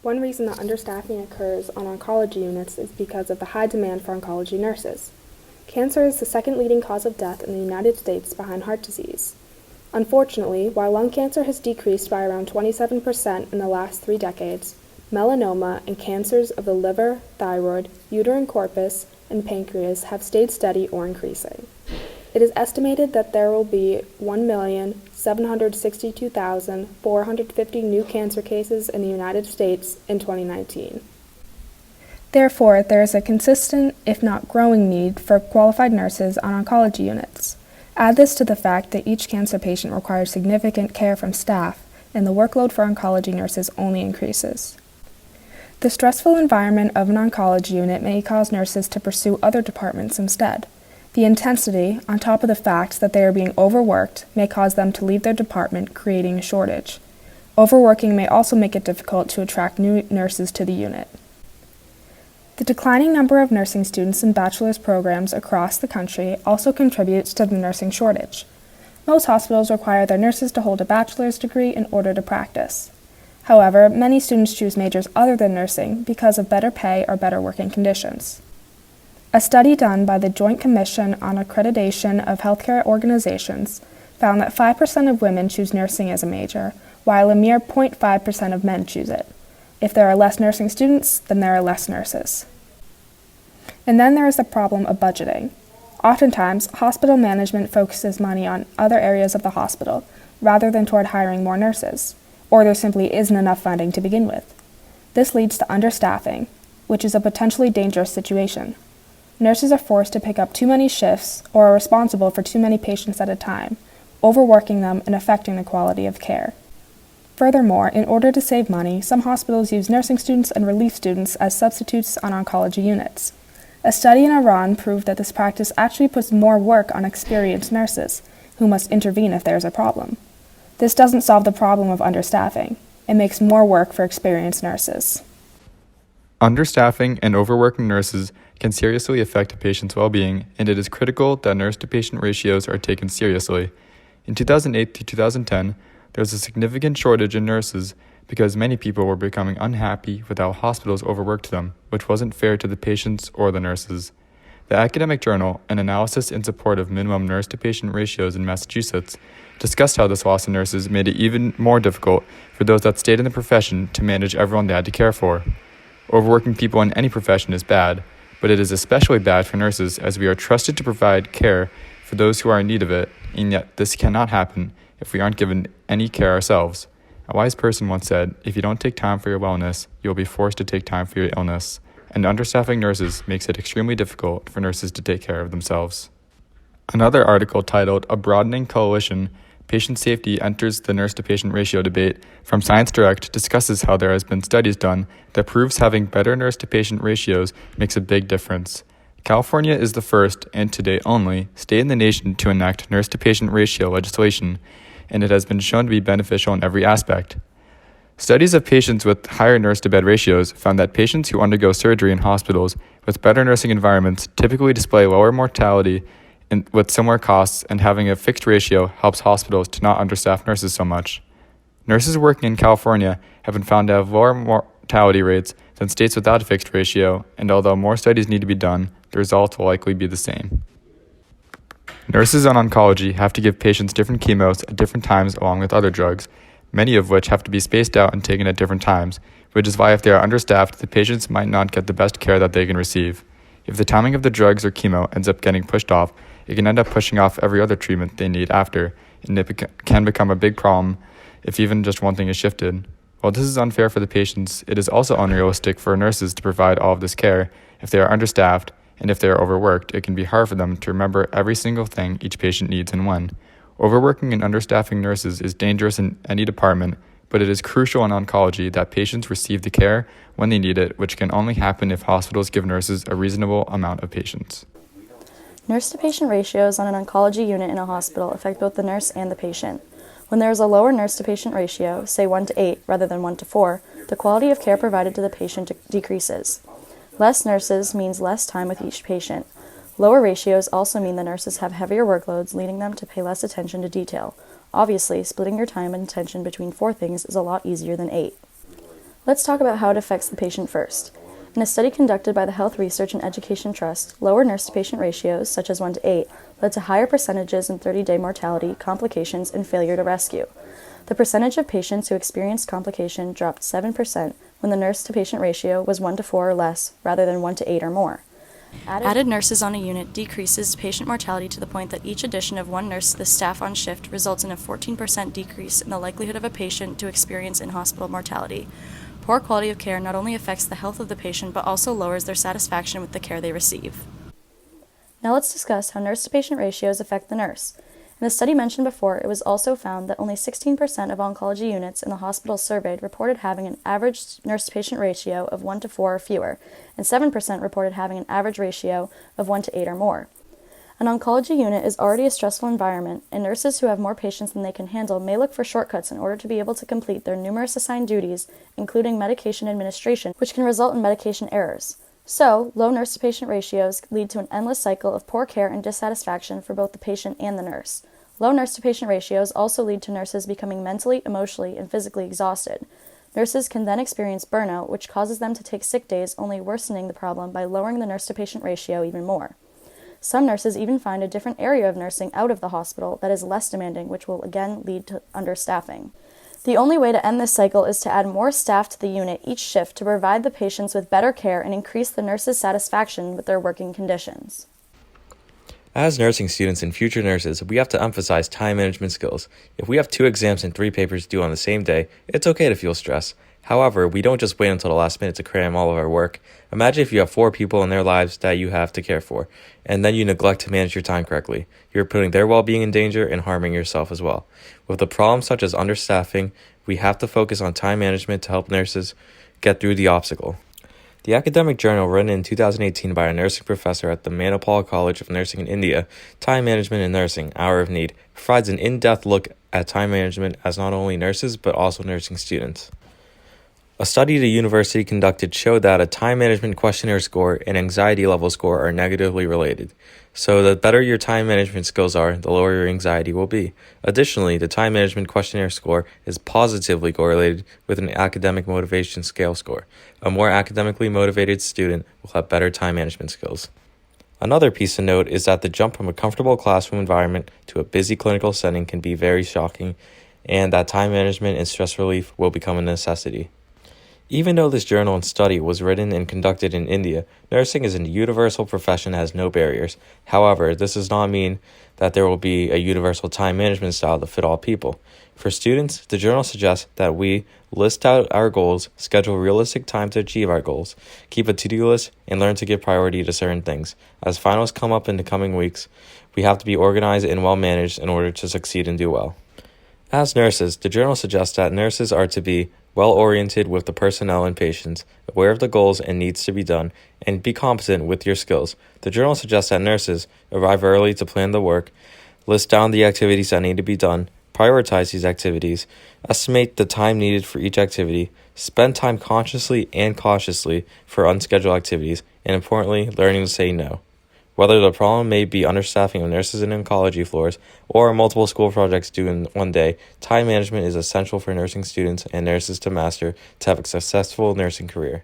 One reason that understaffing occurs on oncology units is because of the high demand for oncology nurses. Cancer is the second leading cause of death in the United States behind heart disease. Unfortunately, while lung cancer has decreased by around 27% in the last 3 decades, melanoma and cancers of the liver, thyroid, uterine corpus, and pancreas have stayed steady or increasing. It is estimated that there will be 1,762,450 new cancer cases in the United States in 2019. Therefore, there is a consistent, if not growing, need for qualified nurses on oncology units. Add this to the fact that each cancer patient requires significant care from staff, and the workload for oncology nurses only increases. The stressful environment of an oncology unit may cause nurses to pursue other departments instead. The intensity, on top of the fact that they are being overworked, may cause them to leave their department, creating a shortage. Overworking may also make it difficult to attract new nurses to the unit. The declining number of nursing students in bachelor's programs across the country also contributes to the nursing shortage. Most hospitals require their nurses to hold a bachelor's degree in order to practice. However, many students choose majors other than nursing because of better pay or better working conditions. A study done by the Joint Commission on Accreditation of Healthcare Organizations found that 5% of women choose nursing as a major, while a mere 0.5% of men choose it. If there are less nursing students, then there are less nurses. And then there is the problem of budgeting. Oftentimes, hospital management focuses money on other areas of the hospital, rather than toward hiring more nurses, or there simply isn't enough funding to begin with. This leads to understaffing, which is a potentially dangerous situation. Nurses are forced to pick up too many shifts or are responsible for too many patients at a time, overworking them and affecting the quality of care. Furthermore, in order to save money, some hospitals use nursing students and relief students as substitutes on oncology units. A study in Iran proved that this practice actually puts more work on experienced nurses, who must intervene if there is a problem. This doesn't solve the problem of understaffing. It makes more work for experienced nurses. Understaffing and overworking nurses can seriously affect a patient's well-being, and it is critical that nurse-to-patient ratios are taken seriously. In 2008 to 2010, there was a significant shortage in nurses because many people were becoming unhappy with how hospitals overworked them, which wasn't fair to the patients or the nurses. The academic journal, An Analysis in Support of Minimum Nurse-to-Patient Ratios in Massachusetts, discussed how this loss of nurses made it even more difficult for those that stayed in the profession to manage everyone they had to care for. Overworking people in any profession is bad, but it is especially bad for nurses as we are trusted to provide care for those who are in need of it, and yet this cannot happen if we aren't given any care ourselves. A wise person once said, if you don't take time for your wellness, you will be forced to take time for your illness, and understaffing nurses makes it extremely difficult for nurses to take care of themselves. Another article titled, A Broadening Coalition, Patient Safety Enters the Nurse-to-Patient Ratio Debate from Science Direct discusses how there has been studies done that proves having better nurse-to-patient ratios makes a big difference. California is the first, and to date only, state in the nation to enact nurse-to-patient ratio legislation, and it has been shown to be beneficial in every aspect. Studies of patients with higher nurse-to-bed ratios found that patients who undergo surgery in hospitals with better nursing environments typically display lower mortality with similar costs, and having a fixed ratio helps hospitals to not understaff nurses so much. Nurses working in California have been found to have lower mortality rates than states without a fixed ratio, and although more studies need to be done, the results will likely be the same. Nurses on oncology have to give patients different chemos at different times along with other drugs, many of which have to be spaced out and taken at different times, which is why if they are understaffed, the patients might not get the best care that they can receive. If the timing of the drugs or chemo ends up getting pushed off, it can end up pushing off every other treatment they need after, and it can become a big problem if even just one thing is shifted. While this is unfair for the patients, it is also unrealistic for nurses to provide all of this care. If they are understaffed, and if they are overworked, it can be hard for them to remember every single thing each patient needs and when. Overworking and understaffing nurses is dangerous in any department, but it is crucial in oncology that patients receive the care when they need it, which can only happen if hospitals give nurses a reasonable amount of patients. Nurse-to-patient ratios on an oncology unit in a hospital affect both the nurse and the patient. When there is a lower nurse-to-patient ratio, say 1 to 8 rather than 1 to 4, the quality of care provided to the patient decreases. Less nurses means less time with each patient. Lower ratios also mean the nurses have heavier workloads, leading them to pay less attention to detail. Obviously, splitting your time and attention between 4 things is a lot easier than 8. Let's talk about how it affects the patient first. In a study conducted by the Health Research and Education Trust, lower nurse-to-patient ratios, such as 1 to 8, led to higher percentages in 30-day mortality, complications, and failure to rescue. The percentage of patients who experienced complication dropped 7% when the nurse-to-patient ratio was 1 to 4 or less, rather than 1 to 8 or more. Added nurses on a unit decreases patient mortality to the point that each addition of 1 nurse to the staff on shift results in a 14% decrease in the likelihood of a patient to experience in-hospital mortality. Poor quality of care not only affects the health of the patient, but also lowers their satisfaction with the care they receive. Now let's discuss how nurse-to-patient ratios affect the nurse. In the study mentioned before, it was also found that only 16% of oncology units in the hospitals surveyed reported having an average nurse-to-patient ratio of 1 to 4 or fewer, and 7% reported having an average ratio of 1 to 8 or more. An oncology unit is already a stressful environment, and nurses who have more patients than they can handle may look for shortcuts in order to be able to complete their numerous assigned duties, including medication administration, which can result in medication errors. So, low nurse-to-patient ratios lead to an endless cycle of poor care and dissatisfaction for both the patient and the nurse. Low nurse-to-patient ratios also lead to nurses becoming mentally, emotionally, and physically exhausted. Nurses can then experience burnout, which causes them to take sick days, only worsening the problem by lowering the nurse-to-patient ratio even more. Some nurses even find a different area of nursing out of the hospital that is less demanding, which will again lead to understaffing. The only way to end this cycle is to add more staff to the unit each shift to provide the patients with better care and increase the nurses' satisfaction with their working conditions. As nursing students and future nurses, we have to emphasize time management skills. If we have 2 exams and 3 papers due on the same day, it's okay to feel stress. However, we don't just wait until the last minute to cram all of our work. Imagine if you have 4 people in their lives that you have to care for, and then you neglect to manage your time correctly. You're putting their well-being in danger and harming yourself as well. With a problem such as understaffing, we have to focus on time management to help nurses get through the obstacle. The academic journal written in 2018 by a nursing professor at the Manipal College of Nursing in India, Time Management in Nursing, Hour of Need, provides an in-depth look at time management as not only nurses but also nursing students. A study the university conducted showed that a time management questionnaire score and anxiety level score are negatively related. So the better your time management skills are, the lower your anxiety will be. Additionally, the time management questionnaire score is positively correlated with an academic motivation scale score. A more academically motivated student will have better time management skills. Another piece to note is that the jump from a comfortable classroom environment to a busy clinical setting can be very shocking, and that time management and stress relief will become a necessity. Even though this journal and study was written and conducted in India, nursing is a universal profession that has no barriers. However, this does not mean that there will be a universal time management style to fit all people. For students, the journal suggests that we list out our goals, schedule realistic time to achieve our goals, keep a to-do list, and learn to give priority to certain things. As finals come up in the coming weeks, we have to be organized and well-managed in order to succeed and do well. As nurses, the journal suggests that nurses are to be well-oriented with the personnel and patients, aware of the goals and needs to be done, and be competent with your skills. The journal suggests that nurses arrive early to plan the work, list down the activities that need to be done, prioritize these activities, estimate the time needed for each activity, spend time consciously and cautiously for unscheduled activities, and importantly, learning to say no. Whether the problem may be understaffing of nurses in oncology floors or multiple school projects due in one day, time management is essential for nursing students and nurses to master to have a successful nursing career.